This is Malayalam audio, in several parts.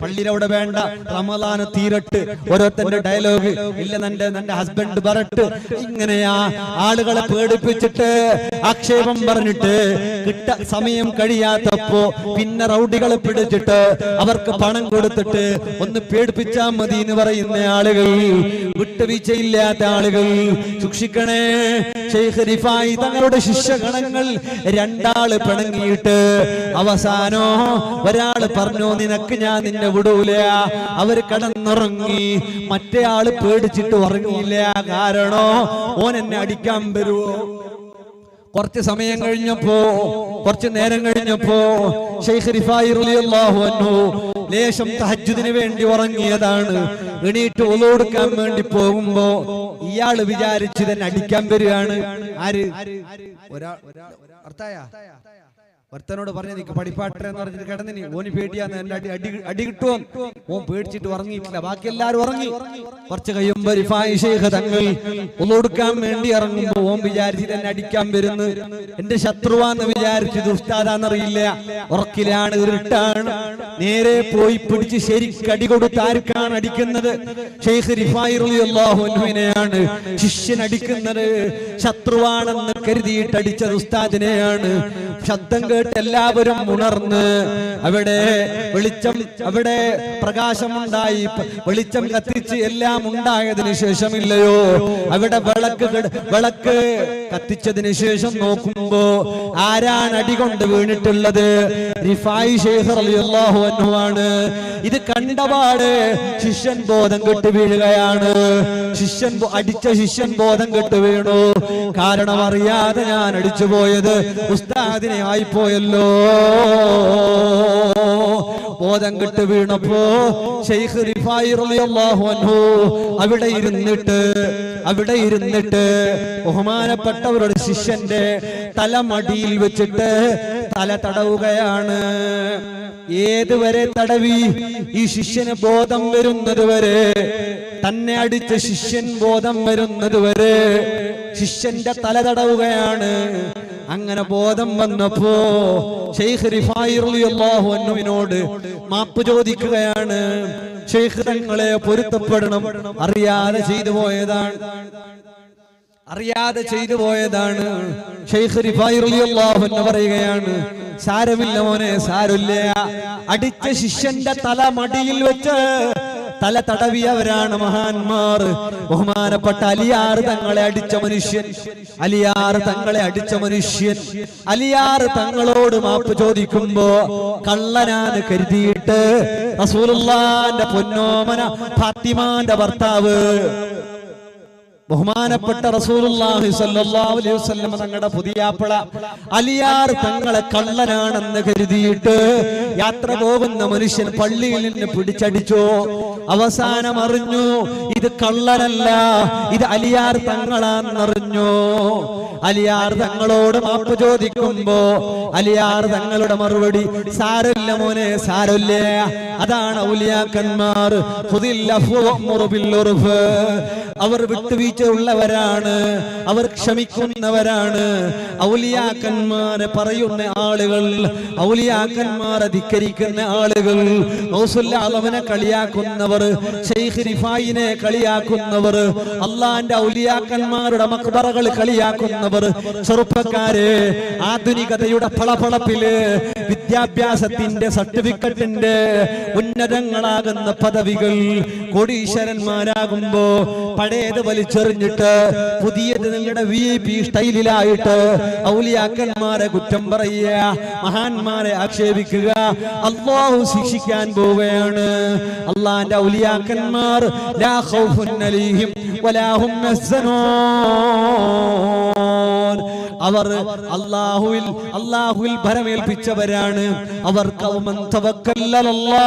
പള്ളിയിലവിടെ വേണ്ട, റമദാന് തീരട്ട്, ഓരോരുത്തന്റെ ഡയലോഗ് ഇല്ല നിന്റെ ഹസ്ബൻഡ് പറട്ട്, ഇങ്ങനെയാ ആളുകളെ പേടിപ്പിച്ചിട്ട് ആക്ഷേപം പറഞ്ഞിട്ട് സമയം കഴിയാത്തപ്പോ പിന്നെ റൗഡികളെ പിടിച്ചിട്ട് അവർക്ക് പണം കൊടുത്തിട്ട് ഒന്ന് പേടിപ്പിച്ചാൽ മതി എന്ന് പറയുന്ന ആളുകൾ, വിട്ടുവീഴ്ചയില്ലാത്ത ആളുകൾ സൂക്ഷിക്കണേ. ശൈഖ് റിഫായി തങ്ങളുടെ ശിഷ്യഗണങ്ങൾ രണ്ടാള് പിണങ്ങിയിട്ട് അവസാനോ ഒരാള് പറഞ്ഞു, നിനക്ക് ഞാൻ നിന്നെ വിടൂല. അവര് കിടന്നുറങ്ങി, മറ്റേ ആള് പേടിച്ചിട്ട് ഉറങ്ങിയില്ല. കാരണോ ഓൻ എന്നെ അടിക്കാൻ വരുവോ. കുറച്ച് സമയം കഴിഞ്ഞപ്പോ, കുറച്ച് നേരം കഴിഞ്ഞപ്പോ ശൈഖ് റിഫായി റളിയല്ലാഹു അൻഹു ലേശം തഹജ്ജുദിന് വേണ്ടി ഉറങ്ങിയതാണ്. എണീറ്റ് ഒളു കൊടുക്കാൻ വേണ്ടി പോകുമ്പോ ഇയാള് വിചാരിച്ചു തന്നെ അടിക്കാൻ വരികയാണ്. ആര്? ഒരുത്തനോട് പറഞ്ഞു, നിനക്ക് പഠിപ്പാട്ടെ എന്ന് പറഞ്ഞിട്ട് കിടന്നിനി. ഓന് പേടിയാന്ന്, എന്റെ അടി കിട്ടുമോ. ഓൻ പേടിച്ചിട്ട് ഉറങ്ങിയിട്ടില്ല. ബാക്കി എല്ലാരും ഉറങ്ങി. കുറച്ച് കഴിയുമ്പോ റിഫായി ശൈഖ് തങ്ങൾ ഒളു കൊടുക്കാൻ വേണ്ടി ഇറങ്ങുമ്പോ ഓൻ വിചാരിച്ചിട്ട് എന്നെ അടിക്കാൻ വരുന്നു, എന്റെ ശത്രുവാന്ന് വിചാരിച്ചത് ഉസ്താദാന്നറിയില്ല. ഉറക്കിലാണ്, ഇരുട്ടാണ്. നേരെ പോയി പിടിച്ച് ശരിക്ക് അടി കൊടുത്ത് ആർക്കാണ് അടിക്കുന്നത്? ശൈഖ് റിഫായി റളിയല്ലാഹു അൻഹുവിനെയാണ് ശിഷ്യൻ അടിക്കുന്നത്. ശത്രുവാണെന്ന് കരുതിയിട്ട് അടിച്ചത് ഉസ്താദിനെയാണ്. ശബ്ദം കേട്ട് എല്ലാവരും ഉണർന്ന് അവിടെ വെളിച്ചം, അവിടെ പ്രകാശമുണ്ടായി. വെളിച്ചം കത്തിച്ച് എല്ലാം ഉണ്ടായതിനു ശേഷമില്ലയോ, അവിടെ വിളക്ക് കത്തിച്ചതിന് ശേഷം നോക്കുമ്പോ ആരാണ് അടികൊണ്ട് വീണിട്ടുള്ളത്? റിഫായി ശൈഖ് റളിയല്ലാഹു അൻഹു ആണ്. ഇത് കണ്ടപാട് ശിഷ്യൻ ബോധം കെട്ട് വീഴുകയാണ്. അടിച്ച ശിഷ്യൻ ബോധം കെട്ട് വീണു. കാരണം അറിയാതെ ഞാൻ അടിച്ചു പോയത് ഉസ്താദിനെ ആയിപ്പോയല്ലോ. ബോധം കെട്ട് വീണപ്പോ ശൈഖ് റിഫായി റളിയല്ലാഹു അൻഹു അവിടെ ഇരുന്നിട്ട് ബഹുമാനപ്പെട്ടവരുടെ ശിഷ്യന്റെ തലമടിയിൽ വെച്ചിട്ട് തല തടവുകയാണ്. ഏതുവരെ തടവി? ഈ ശിഷ്യന് ബോധം വരുന്നത് വരെ, തന്നെ അടിച്ച ശിഷ്യൻ ബോധം വരുന്നത് വരെ ശിഷ്യന്റെ തല തടവുകയാണ്. അങ്ങനെ ബോധം വന്നപ്പോ ശൈഖ് റിഫായി റളിയല്ലാഹു അൻഹുവിനോട് മാപ്പ് ചോദിക്കുകയാണ്. ശൈഖ് തങ്ങളെ പൊരുത്തപ്പെടണം, അറിയാതെ ചെയ്തു പോയതാണ്. ശൈഖ് റിഫായി റളിയല്ലാഹു അൻഹു പറയുകയാണ്, സാരമില്ല മോനെ, സാരമില്ല. അടിച്ച ശിഷ്യന്റെ തല മടിയിൽ വെച്ച് തല തടവിയവരാണ് മഹാന്മാർ. ബഹുമാനപ്പെട്ട അലിയാർ തങ്ങളെ അടിച്ച മനുഷ്യൻ അലിയാർ തങ്ങളോട് മാപ്പ് ചോദിക്കുമ്പോ കള്ളനാന്ന് കരുതിയിട്ട് റസൂലുള്ളാഹിന്റെ പൊന്നോമന ഫാത്തിമാന്റെ ഭർത്താവ് ബഹുമാനപ്പെട്ട റസൂലുള്ളാഹി സ്വല്ലല്ലാഹു അലൈഹി വസല്ലം തങ്ങളുടെ പുതിയാപ്പള അലിയാർ തങ്ങളെ കള്ളനാണെന്ന് കരുതിയിട്ട് യാത്ര പോകുന്ന മനുഷ്യൻ പള്ളിയിൽ നിന്ന് പിടിച്ചടിച്ചു. അവസാനം അറിഞ്ഞു ഇത് കള്ളനല്ല, ഇത് അലിയാർ തങ്ങളാണെന്നറിഞ്ഞു. അലിയാർ തങ്ങളോട് മാപ്പ് ചോദിക്കുമ്പോ അലിയാർ തങ്ങളുടെ മറുപടി, സാരമില്ല മോനെ, സാരമില്ല. അതാണ് ഔലിയാക്കന്മാർ. അവർ വിട്ടുവീഴ്ച ഉള്ളവരാണ്, അവർ ക്ഷമിക്കുന്നവരാണ്. ഔലിയാക്കന്മാരെ പറയുന്ന ആളുകൾ, ഔലിയാക്കന്മാരെ ധിക്കരിക്കുന്ന ആളുകൾ, ഗൗസുൽ ആലമിനെ കളിയാക്കുന്നവർ, ശൈഖ് റിഫായിനെ കളിയാക്കുന്നവർ, അള്ളാന്റെ ഔലിയാക്കന്മാരുടെ മഖ്ബറകൾ കളിയാക്കുന്നവർ, ചെറുപ്പക്കാരെ, ആധുനികതയുടെ ഫളഫളപ്പില് വിദ്യാഭ്യാസത്തിന്റെ സർട്ടിഫിക്കറ്റിന്റെ ഉന്നതങ്ങളാകുന്ന പദവികൾ കോടീശ്വരന്മാരാകുമ്പോ പഴയത് വലിച്ചെറിഞ്ഞിട്ട് പുതിയത് നിങ്ങളുടെ VIP സ്റ്റൈലിലായിട്ട് ഔലിയാക്കന്മാരെ കുറ്റം പറയുക, മഹാന്മാരെ ആക്ഷേപിക്കുക. അല്ലാഹു ശിക്ഷിക്കാൻ പോവുകയാണ്. അല്ലാഹുവിന്റെ ഔലിയാക്കന്മാർ ലാ ഖൗഫുൻ അലൈഹിം വലാ ഹും യഹ്സനൂൻ. അവർ അല്ലാഹുവിൽ ഭരമേൽപ്പിച്ചവരാണ്. അവർ ഖൗമൻ തവക്കല്ലല്ലാഹ്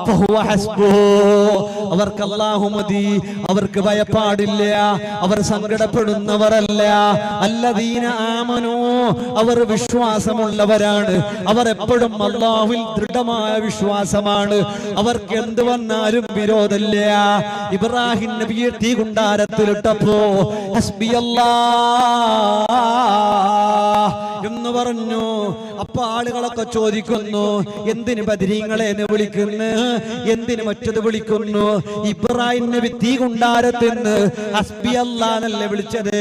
ഫഹുവ ഹസ്ബുഹു. അവർക്ക് അല്ലാഹു മതി, അവർക്ക് ഭയപ്പാടില്ല, അവർ സങ്കടപ്പെടുന്നവരല്ല. അല്ലദീന ആമനൂ, അവർ വിശ്വാസമുള്ളവരാണ്. അവർ എപ്പോഴും അല്ലാഹുവിൽ ദൃഢമായ വിശ്വാസമാണ്. അവർക്ക് എന്ത് വന്നാലും വിരോധമില്ല. ഇബ്രാഹിം നബിയെ തീകുണ്ടാരത്തിലിട്ടപ്പോ ഹസ്ബിയല്ലാഹ് എന്ന് പറഞ്ഞു. അപ്പൊ ആളുകളൊക്കെ ചോദിക്കുന്നു, എന്തിന് ബദരീങ്ങളെ എന്ന് വിളിക്കുന്നു, എന്തിന് മറ്റത് വിളിക്കുന്നു? ഇബ്രാഹിം നബി തീ കുണ്ടാരത്തിന് ഹസ്ബി അല്ലാഹ്ന്നല്ലേ വിളിച്ചത്.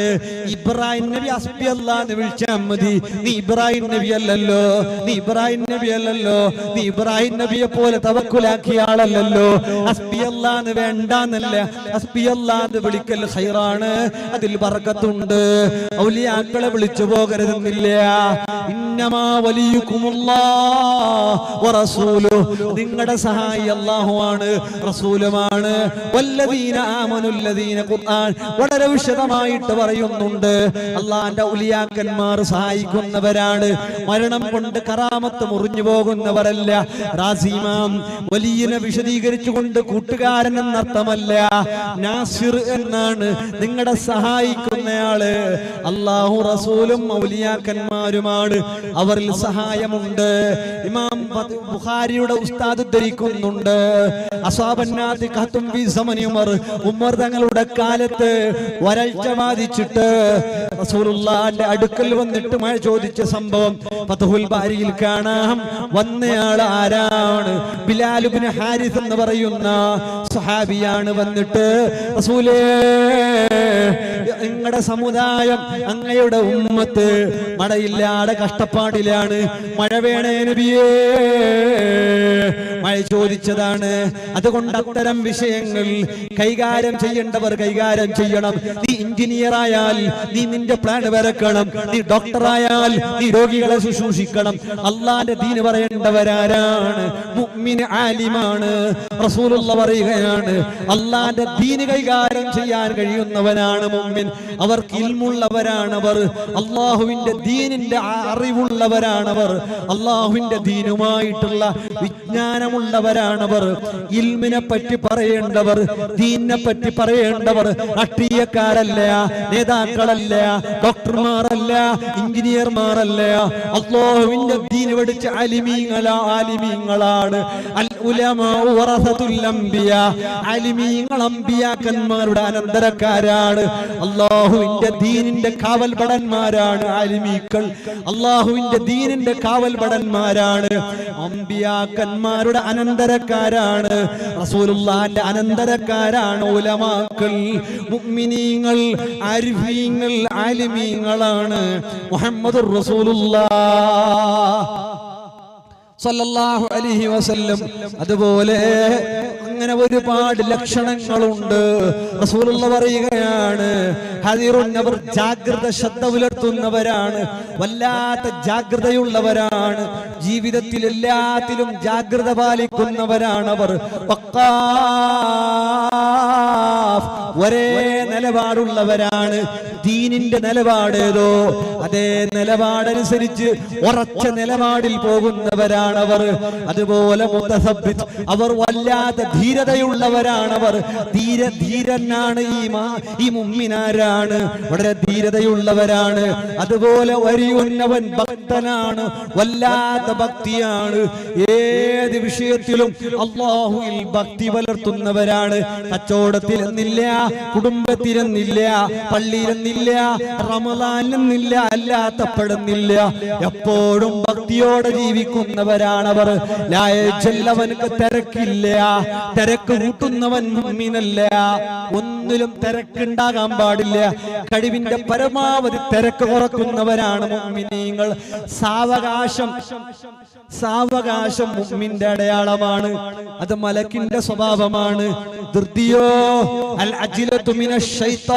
ഇബ്രാഹിം നബി ഹസ്ബി അല്ലാഹ് എന്ന് വിളിച്ചാൽ മതി. നീ ഇബ്രാഹിം നബി അല്ലല്ലോ, നീ ഇബ്രാഹിം നബി അല്ലല്ലോ, നീ ഇബ്രാഹിം നബിയെ പോലെ തവക്കുലാക്കിയ ആളല്ലല്ലോ. ഹസ്ബി അല്ലാഹ് എന്ന് വേണ്ടെന്നല്ല, ഹസ്ബി അല്ലാഹ് എന്ന് വിളിക്കൽ ഖൈറാണ്, അതിൽ ബർക്കത്തുണ്ട്. ഔലിയാക്കളെ വിളിച്ചു പോകരുതെന്നില്ല. ഇന്നമാ വലിയുകുമുല്ലാഹ് വറസൂലുഹു, നിങ്ങളുടെ സഹായി അല്ലാഹുവാണ് റസൂലുമാണ്. വല്ലദീന ആമനുല്ലദീന, ഖുർആൻ വളരെ വിശദമായിട്ട് പറയുന്നുണ്ട്. അല്ലാഹുവിന്റെ ഔലിയാക്കന്മാർ സഹായിക്കുന്നവരാണ്, മരണം കൊണ്ട് കറാമത്ത് മുറിഞ്ഞു പോകുന്നവരല്ല. റാസിമാം വലിയനെ വിശദീകരിച്ചുകൊണ്ട് കൂട്ടുകാരൻ എന്നർത്ഥമല്ല, നാസിർ എന്നാണ്, നിങ്ങളുടെ സഹായിക്കുന്നയാള്. അല്ലാഹു റസൂലും ഔലിയാക്കന്മാരുമാണ്, അവരിൽ സഹായമുണ്ട്. ഇമാം ബുഖാരിയുടെ ഉസ്താദ് ഉദ്ധരിക്കുന്നുണ്ട്, അസ്വാബന്നാതി ഖത്തും ഫീ സമനി ഉമർ, ഉമർ തങ്ങളുടെ കാലത്ത് വരൾച്ച ബാധിച്ചിട്ട് റസൂലുള്ളാഹിന്റെ അടുക്കൽ വന്നിട്ട് മഴ ചോദിച്ച സംഭവം ഫത്ഹുൽ ബാരിയിൽ കാണാം. വന്നയാൾ ആരാണ്? ബിലാൽ ഇബ്നു ഹാരിസ് എന്ന് പറയുന്ന സ്വഹാബിയാണ്. വന്നിട്ട് റസൂലേ, നിങ്ങളുടെ സമുദായം, അങ്ങയുടെ ഉമ്മത്ത് മഴയില്ലാതെ കഷ്ടപ്പാടിലാണ്, മഴ വേണേ നബിയേ, മഴ ചോദിച്ചതാണ്. അതുകൊണ്ട് അത്തരം വിഷയങ്ങൾ കൈകാര്യം ചെയ്യേണ്ടവർ കൈകാര്യം ചെയ്യണം. നീ എഞ്ചിനീയർ ആയാൽ നീ നിന്റെ പ്ലാൻ വരക്കണം, നീ ഡോക്ടറായാൽ നീ രോഗികളെ ശുശ്രൂഷിക്കണം. അള്ളാന്റെ ദീന് പറയേണ്ടവരാരാണ്? മുഅ്മിൻ ആലിമാണ്. റസൂലുള്ളാഹി പറയുകയാണ്, അള്ളാന്റെ ദീന് കൈകാര്യം ചെയ്യാൻ കഴിയുന്നവനാണ് മുഅ്മിൻ. അവർക്ക് ഇൽമുള്ളവരാണവർ, അള്ളാഹുവിന്റെ ദീനിന്റെ അറിവുള്ളവരാണവർ, അള്ളാഹുവിന്റെ ദീനുമായിട്ടുള്ള വിജ്ഞാനമുള്ളവരാണവർ. ഇൽമിനെ പറ്റി പറയേണ്ടവർ, ദീനിനെ പറ്റി പറയേണ്ടവർ രാഷ്ട്രീയക്കാരല്ല, നേതാക്കളല്ല, ഡോക്ടർമാരല്ല, എഞ്ചിനീയർമാരല്ല, അല്ലാഹുവിന്റെ ദീൻ പഠിച്ച ആലിമീങ്ങളാണ്. അൽ ഉലമാ വറസത്തുൽ അംബിയാ, ആലിമീങ്ങൾ അംബിയാക്കന്മാരുടെ അനന്തരക്കാരാണ്. അല്ലാഹുവിന്റെ ദീനിന്റെ കാവൽഭടന്മാരാണ് ആലിമീങ്ങൾ, അല്ലാഹുവിന്റെ ദീനിന്റെ കാവൽഭടന്മാരാണ്, അംബിയാക്കന്മാരുടെ അനന്തരക്കാരാണ്, റസൂലുള്ളാഹിന്റെ അനന്തരക്കാരാണ് ഉലമാക്കൾ, മുഅ്മിനീങ്ങൾ, ആരിഫീങ്ങൾ, ആലിമീങ്ങളാണ്. മുഹമ്മദുർ റസൂലുള്ളാഹ് സല്ലല്ലാഹു അലൈഹി വസല്ലം. അതുപോലെ അങ്ങനെ ഒരുപാട് ലക്ഷണങ്ങളുണ്ട്. റസൂലുള്ളാഹി പറയുകയാണ്, ഹദീറുൻ, അവർ ജാഗ്രത ശ്രദ്ധ പുലർത്തുന്നവരാണ്, വല്ലാത്ത ജാഗ്രതയുള്ളവരാണ്, ജീവിതത്തിൽ എല്ലാത്തിലും ജാഗ്രത പാലിക്കുന്നവരാണവർ. വഖാഫ്, ഒരേ നിലപാടുള്ളവരാണ്. ദീനിന്റെ നിലപാടേതോ അതേ നിലപാടനുസരിച്ച് ഉറച്ച നിലപാടിൽ പോകുന്നവരാണവർ. അതുപോലെ മുതസബ്ബിത്, അവർ വല്ലാത്ത ധീരതയുള്ളവരാണവർ. ധീരനാണ് ഈ മുഅ്മിനാരാണ്, വളരെ ധീരതയുള്ളവരാണ്. അതുപോലെ വരിയുന്നവൻ ഭക്തനാണ്, വല്ലാത്ത ഭക്തിയാണ്. ഏത് വിഷയത്തിലും അല്ലാഹുവിൽ ഭക്തി പുലർത്തുന്നവരാണ്. കച്ചവടത്തിലെന്നില്ല, കുടുംബത്തിലെന്നില്ല, പള്ളിയിലെന്നില്ല, റമളാനിലെന്നില്ല, അല്ലാത്തപ്പെടുന്നില്ല, എപ്പോഴും ഭക്തിയോടെ ജീവിക്കുന്നവരാണവർ. ലായജല്ലവനക്ക് തിരക്കില്ല, തിരക്ക് കൂട്ടുന്നവൻ മുഅ്മിനല്ല. ഒന്നിലും തിരക്കുണ്ടാകാൻ പാടില്ല, കഴിവിന്റെ പരമാവധി തിരക്ക് കുറക്കുന്നവരാണ് മുഅ്മിനീങ്ങൾ. സാവകാശം മുഅ്മിന്റെ അടയാളമാണ്, അത് മലക്കിന്റെ സ്വഭാവമാണ്. ധൃതിയോ അൽ അജ്ലതു മിനശ് ശൈത്താൻ,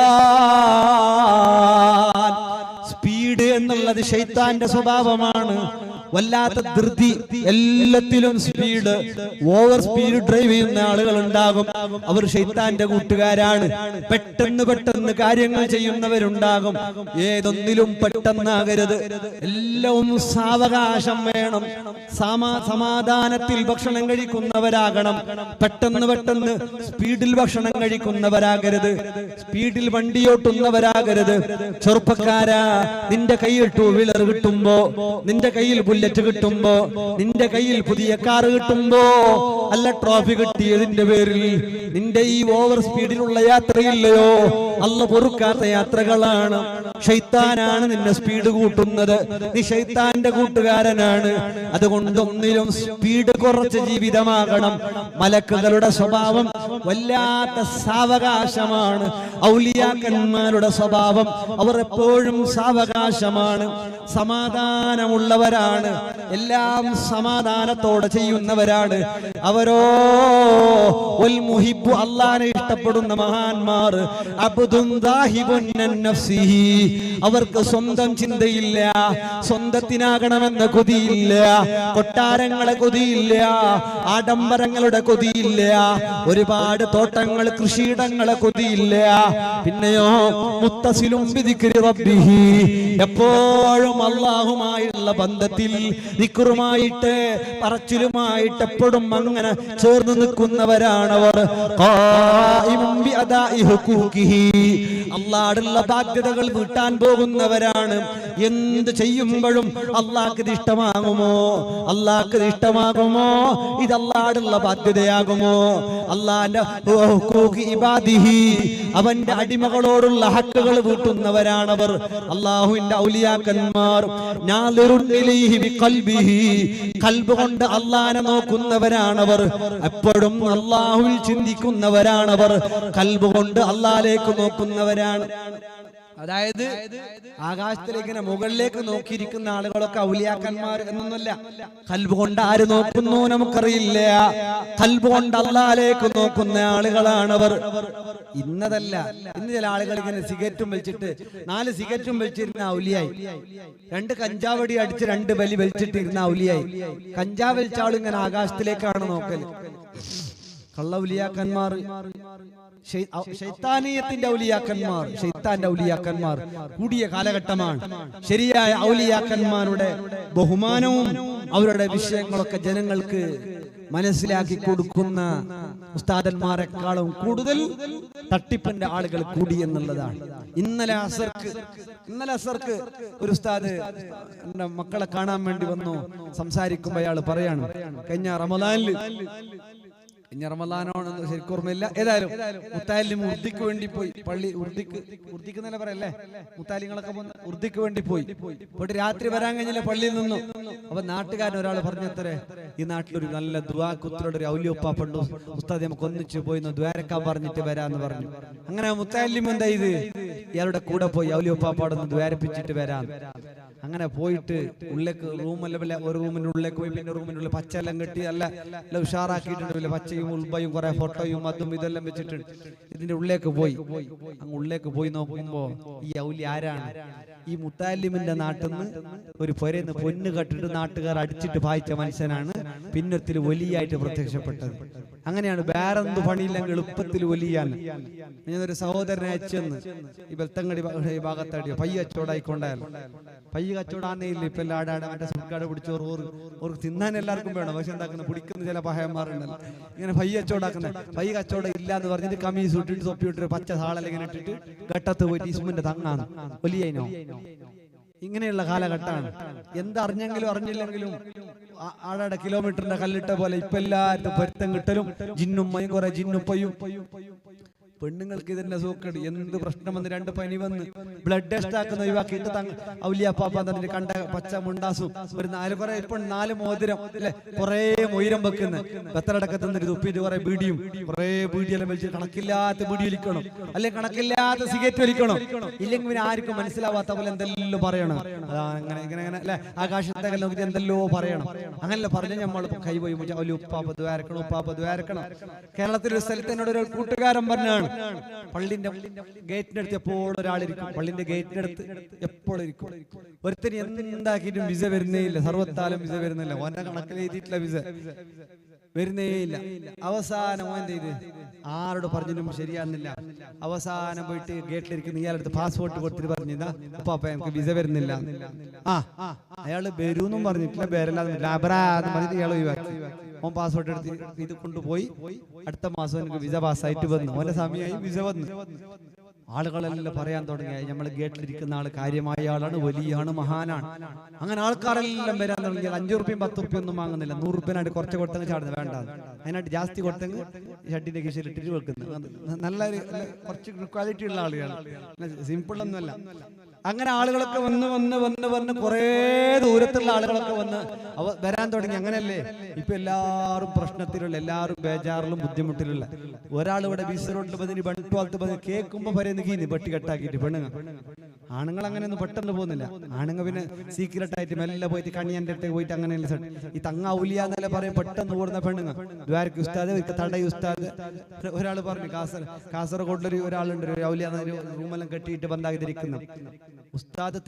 സ്പീഡ് എന്നുള്ളത് ശൈത്താന്റെ സ്വഭാവമാണ്. വല്ലാത്ത ധൃതി, എല്ലാത്തിലും സ്പീഡ്, ഓവർ സ്പീഡ് ഡ്രൈവ് ചെയ്യുന്ന ആളുകൾ ഉണ്ടാകും, അവർ ശൈത്താന്റെ കൂട്ടുകാരാണ്. പെട്ടെന്ന് കാര്യങ്ങൾ ചെയ്യുന്നവരുണ്ടാകും. ഏതൊന്നിലും പെട്ടെന്നാകരുത്, എല്ലാം സാവകാശം വേണം. സമാധാനത്തിൽ ഭക്ഷണം കഴിക്കുന്നവരാകണം. പെട്ടെന്ന് സ്പീഡിൽ ഭക്ഷണം കഴിക്കുന്നവരാകരുത്, സ്പീഡിൽ വണ്ടിയോട്ടുന്നവരാകരുത്. ചെറുപ്പക്കാരാ, നിന്റെ കയ്യിൽ ടൂ വീലർ കിട്ടുമ്പോ, നിന്റെ കയ്യിൽ ബുള്ളറ്റ് കിട്ടുമ്പോ, നിന്റെ കയ്യിൽ പുതിയ കാർ കിട്ടുമ്പോ, അല്ല ട്രോഫി കിട്ടിയതിന്റെ പേരിൽ നിന്റെ ഈ ഓവർ സ്പീഡിലുള്ള യാത്രയില്ലയോ, അല്ല പൊറുക്കാത്ത യാത്രകളാണ്. ശൈത്താനാണ് നിന്നെ സ്പീഡ് കൂട്ടുന്നത്. നീ ശൈത്താന്റെ കൂട്ടുകാരനാണ്. അതുകൊണ്ട് ഒന്നിലും സ്പീഡ് കുറച്ച് ജീവിതമാകണം. മലക്കുകളുടെ സ്വഭാവം വല്ലാത്ത സാവകാശമാണ്. ഔലിയാക്കന്മാരുടെ സ്വഭാവം അവർ എപ്പോഴും സാവകാശമാണ്, സമാധാനമുള്ളവരാണ്, എല്ലാം സമാധാനത്തോടെ ചെയ്യുന്നവരാണ്. അവരോ വൽ മുഹിബ്ബു, അല്ലാഹനെ ഇഷ്ടപ്പെടുന്ന മഹാന്മാർ, അബ്ദുൻ ദാഹിബുൻ അൻ നഫ്സിഹി, അവർക്ക് സ്വന്തം ചിന്തയില്ല, സ്വന്തത്തിനാകണമെന്ന കൊതിയില്ല, കൊട്ടാരങ്ങളെ കൊതിയില്ല, ആഡംബരങ്ങളുടെ കൊതിയില്ല, ഒരുപാട് തോട്ടങ്ങൾ കൃഷിയിടങ്ങളെ കൊതിയില്ല. പിന്നെയോ മുത്തസിലും ബിദിക്രി റബ്ബിഹി, എപ്പോഴും അല്ലാഹുമായുള്ള ബന്ധത്തിൽ ദിക്റുമായിട്ട് പറച്ചിലുമായിട്ട് എപ്പോഴും അങ്ങനെ ചേർന്ന് നിൽക്കുന്നവരാണവർ. ഖായിമുൻ ബിഅദാഇ ഹുഖൂഖിഹി, അല്ലാഹുവിന്റെ ബാധ്യതകൾ വീട്ടാൻ പോകുന്നവരാണ്. എന്ത് ചെയ്യുമ്പോഴും അല്ലാഹ്ക്ക് ഇത് ഇഷ്ടമാകുമോ, അല്ലാഹ്ക്ക് ഇത് ഇഷ്ടമാകുമോ, ഇത് അല്ലാഹുവിന്റെ ബാധ്യതയാകുമോ? അല്ലാഹുവിന്റെ ഹുഖൂഖി ഇബാദിഹി, അവന്റെ അടിമകളോടുള്ള ഹക്കുകൾ വീട്ടുന്നവരാണവർ. അല്ലാഹുവിന്റെ ഔലിയാക്കന്മാർ നാളിറുൻ ഇലൈഹി ബിഖൽബിഹി, ഖൽബ് കൊണ്ട് അല്ലാഹനെ നോക്കുന്നവരാണവർ. എപ്പോഴും അല്ലാഹുവിൽ ചിന്തിക്കുന്നവരാണവർ, ഖൽബ് കൊണ്ട് അല്ലാഹയിലേക്ക് നോക്കുന്നവരാണ്. അതായത് ആകാശത്തിലേക്ക് ഇങ്ങനെ മുകളിലേക്ക് നോക്കിയിരിക്കുന്ന ആളുകളൊക്കെ ഔലിയാക്കന്മാർ എന്നൊന്നുമല്ല. ഖൽബ് കൊണ്ട് ആര് നോക്കുന്നു നമുക്കറിയില്ല. ഖൽബ് കൊണ്ട് അല്ലാഹയിലേക്ക് നോക്കുന്ന ആളുകളാണവർ. ഇന്നതല്ല, ഇന്ന് ചില ആളുകൾ ഇങ്ങനെ സിഗരറ്റും വലിച്ചിട്ട് 4 സിഗരറ്റും വലിച്ചിരുന്ന ഔലിയായി, 2 കഞ്ചാവടി അടിച്ച് 2 ബലി വലിച്ചിട്ടിരുന്ന ഔലിയായി. കഞ്ചാവ് വലിച്ച ആൾ ഇങ്ങനെ ആകാശത്തിലേക്കാണ് നോക്കൽ. കള്ള ഔലിയാക്കന്മാർ, ശൈത്താനീയത്തിന്റെ ഔലിയാക്കന്മാർ, ശൈത്താന്റെ ഔലിയാക്കന്മാർ കൂടിയ കാലഘട്ടമാണ്. ശരിയായ ഔലിയാക്കന്മാരുടെ ബഹുമാനവും അവരുടെ വിഷയങ്ങളൊക്കെ ജനങ്ങൾക്ക് മനസ്സിലാക്കി കൊടുക്കുന്ന ഉസ്താദന്മാരെക്കാളും കൂടുതൽ തട്ടിപ്പിന്റെ ആളുകൾ കൂടി എന്നുള്ളതാണ്. ഇന്നലെ അസർക്ക് ഒരു ഉസ്താദ് എന്റെ മക്കളെ കാണാൻ വേണ്ടി വന്നു. സംസാരിക്കുമ്പോൾ അയാൾ പറയാണ്, കഴിഞ്ഞ റമദാനോണെന്ന് ശരിക്കും ഓർമ്മയില്ല, ഏതായാലും മുത്താലിം ഉർദിക്ക് വേണ്ടി പോയി. പള്ളി ഉർദിക്ക് എന്നല്ല പറയല്ലേ, മുത്താലിങ്ങളൊക്കെ ഉർദിക്ക് വേണ്ടി പോയിട്ട് രാത്രി വരാൻ കഴിഞ്ഞില്ല പള്ളിയിൽ നിന്നും. അപ്പൊ നാട്ടുകാരൻ ഒരാൾ പറഞ്ഞത്രേ, ഈ നാട്ടിലൊരു നല്ല ദുആക്കുത്തരുടെ ഒരു ഔലിയപ്പാപ്പുണ്ട്, ഉസ്താദ് നമുക്ക് ഒന്നിച്ച് പോയി ദ്വാരക്കാൻ പറഞ്ഞിട്ട് വരാന്ന് പറഞ്ഞു. അങ്ങനെ മുത്താലിം എന്താ ഇത്, ഇയാളുടെ കൂടെ പോയി ഔലിയപ്പാപ്പാടൊന്ന് ദ്വാരപ്പിച്ചിട്ട് വരാന്ന്. അങ്ങനെ പോയിട്ട് ഉള്ളിലേക്ക് റൂമല്ല, ഒരു റൂമിന്റെ ഉള്ളിലേക്ക് പോയി. പിന്നെ റൂമിന്റെ ഉള്ളിൽ പച്ചെല്ലാം കെട്ടി നല്ല ഉഷാറാക്കിയിട്ടുണ്ട്. പച്ചയും ഉൾബയും കുറെ ഫോട്ടോയും അതും ഇതെല്ലാം വെച്ചിട്ടുണ്ട്. ഇതിന്റെ ഉള്ളിലേക്ക് പോയി. അങ്ങ് ഉള്ളിലേക്ക് പോയി നോക്കുമ്പോ ഈ ഔലി ആരാണ്? ഈ മുത്താലിമിന്റെ നാട്ടിൽ നിന്ന് ഒരു പൊരേന്ന് പൊന്ന് കെട്ടിട്ട് നാട്ടുകാർ അടിച്ചിട്ട് പായിച്ച മനുഷ്യനാണ് പിന്നത്തിൽ വലിയായിട്ട് പ്രത്യക്ഷപ്പെട്ടത്. അങ്ങനെയാണ് വേറെന്ത് പണിയില്ലെങ്കിൽ എളുപ്പത്തിൽ വലിയാണ്. ഞാനൊരു സഹോദരനെ അയച്ചെന്ന് ഈ ബെൽത്തങ്ങടി ഭാഗത്തടിയോ പയ്യ കച്ചവടമായിക്കൊണ്ടായാലും, പയ്യ കച്ചവടാന്നേ ഇല്ല. ഇപ്പൊ എല്ലാം ആടാടെ മറ്റേ സുൽക്കാട് പിടിച്ചോറ് ഓർക്ക് തിന്നാൻ എല്ലാവർക്കും വേണം. പക്ഷെ എന്താക്കുന്ന പിടിക്കുന്ന ചില പഹയന്മാരുണ്ടല്ലോ, ഇങ്ങനെ പയ്യ കച്ചവടാക്കുന്ന. പയ്യ കച്ചവടം ഇല്ല എന്ന് പറഞ്ഞിട്ട് കമ്മീസ് ഇട്ടിട്ട് തൊപ്പി ഇട്ടിട്ട് പച്ച സാളെല്ലാം ഇങ്ങനെ ഇട്ടിട്ട് ഘട്ടത്ത് പോയിട്ട് ഇസ്മിന്റെ തങ്ങാണ് വലിയനോ. ഇങ്ങനെയുള്ള കാലഘട്ടമാണ്. എന്തറിഞ്ഞെങ്കിലും അറിഞ്ഞില്ലെങ്കിലും ആടാടെ കിലോമീറ്ററിന്റെ കല്ലിട്ട പോലെ ഇപ്പൊ എല്ലാവരും പൊരുത്തം കിട്ടലും ജിന്നുമ്മയും കുറെ ജിന്നുപ്പയും. പെണ്ണുങ്ങൾക്ക് ഇതിന്റെ സൂക്കട് എന്ത് പ്രശ്നം വന്ന് 2 പനി വന്ന് ബ്ലഡ് ടെസ്റ്റ് ആക്കുന്ന ഒഴിവാക്കിയിട്ട് ഔലിയാപ്പാപ്പ തന്നെ കണ്ട പച്ച മുണ്ടാസും ഒരു 4 മോതിരം അല്ലെ, കുറെ മൊയിരം വെക്കുന്ന ബത്തറടക്കത്തുന്ന തുപ്പിയിട്ട് കുറെ ബീഡിയും കുറെ ബീഡിയെല്ലാം വലിച്ച് കണക്കില്ലാത്ത ബീഡി വലിക്കണം, അല്ലെ കണക്കില്ലാത്ത സിഗരറ്റ് വലിക്കണം. ഇല്ലെങ്കിൽ പിന്നെ ആർക്കും മനസ്സിലാവാത്ത പോലെ എന്തെല്ലോ പറയണം. അങ്ങനെ ഇങ്ങനെ അല്ലെ ആകാശത്തെ നോക്കി എന്തെല്ലോ പറയണം. അങ്ങനെയല്ല പറഞ്ഞ നമ്മൾ കൈപോയി ഉപ്പാപ്പ ദ്വാരക്കണം, ഉപ്പാപ്പ ദ്വാരക്കണം. കേരളത്തിലൊരു സ്ഥലത്ത് എന്നോട് ഒരു കൂട്ടുകാരൻ പറഞ്ഞാണ്, പള്ളിന്റെ ഗേറ്റിന്റെ അടുത്ത് എപ്പോഴും ഒരാളിരിക്കും. പള്ളിന്റെ ഗേറ്റിന്റെ അടുത്ത് എപ്പോഴും ഇരിക്കും. ഒരുത്തിന് എന്താക്കിയിട്ടും വിസ വരുന്നേ ഇല്ല, സർവത്താലും വിസ വരുന്നില്ല. ഓന്റെ കണക്കിൽ എഴുതിയിട്ടില്ല, വിസ വരുന്നേ ഇല്ല. അവസാനം എന്ത് ചെയ്ത് ആരോട് പറഞ്ഞിട്ടും ശരിയാകുന്നില്ല. അവസാനം പോയിട്ട് ഗേറ്റിലിരിക്കുന്ന ഇയാളെടുത്ത് പാസ്പോർട്ട് കൊടുത്തിട്ട് പറഞ്ഞില്ല, ഉപ്പാപ്പ എനിക്ക് വിസ വരുന്നില്ല. അയാള് വരൂന്നും പറഞ്ഞിട്ടില്ല, വരല്ലാന്ന് പറഞ്ഞിട്ട് ഇയാൾ ഒഴിവാക്കി. ഓൻ പാസ്പോർട്ട് എടുത്ത് ഇത് കൊണ്ടുപോയി. അടുത്ത മാസം എനിക്ക് വിസ പാസ്സായിട്ട് വന്നു. ഓന്റെ സമയമായി വിസ വന്നു. ആളുകളെല്ലാം പറയാൻ തുടങ്ങിയ നമ്മൾ ഗേറ്റിലിരിക്കുന്ന ആള് കാര്യമായ ആളാണ്, വലിയാണ്, മഹാനാണ്. അങ്ങനെ ആൾക്കാരെല്ലാം വരാൻ തുടങ്ങിയാൽ 5 റുപ്യയും 10 റുപ്യ ഒന്നും വാങ്ങുന്നില്ല. 100 റുപ്യനായിട്ട് കുറച്ച് കൊടുത്തെങ്കിൽ ചാടുന്നത് വേണ്ട, അതിനായിട്ട് ജാസ്തി കൊടുത്തെങ്കിൽ ഷട്ടിന്റെ കീശയിൽ ഇട്ടിട്ട് വെക്കുന്നത്. നല്ല കുറച്ച് ക്വാളിറ്റി ഉള്ള ആളുകൾ, സിമ്പിൾ ഒന്നുമല്ല. അങ്ങനെ ആളുകളൊക്കെ വന്ന് കുറേ ദൂരത്തുള്ള ആളുകളൊക്കെ വരാൻ തുടങ്ങി. അങ്ങനെയല്ലേ ഇപ്പൊ എല്ലാവരും പ്രശ്നത്തിലുള്ള, എല്ലാവരും ബേജാറിലും ബുദ്ധിമുട്ടിലുള്ള. ഒരാൾ ഇവിടെ ബീച്ച് റോഡിൽ പതിന് 112 കേൾക്കുമ്പോ പറയുന്ന പെട്ടി കെട്ടാക്കിയിട്ട് പെണ്ണുങ്ങ. ആണുങ്ങൾ അങ്ങനെയൊന്നും പെട്ടെന്ന് പോകുന്നില്ല. ആണുങ്ങൾ പിന്നെ സീക്രട്ട് ആയിട്ട് മെല്ലെ പോയിട്ട് കണിയന്റെ അടുത്തേക്ക് പോയിട്ട് അങ്ങനെ ഈ തങ്ങ ഔലിയ എന്നല്ല പറയും പെട്ടെന്ന് കൂടുന്ന പെണ്ണുങ്ങ. ദ്വാരക്ക് ഉസ്താദ്, തടയ ഉസ്താദ്. ഒരാൾ പറഞ്ഞു കാസർഗോഡിലൊരു ഒരാളുണ്ട്, ഒരു ഔലിയ റൂമെല്ലാം കെട്ടിയിട്ട് ബന്ധാക്കിയിരിക്കുന്ന ഉസ്താദ്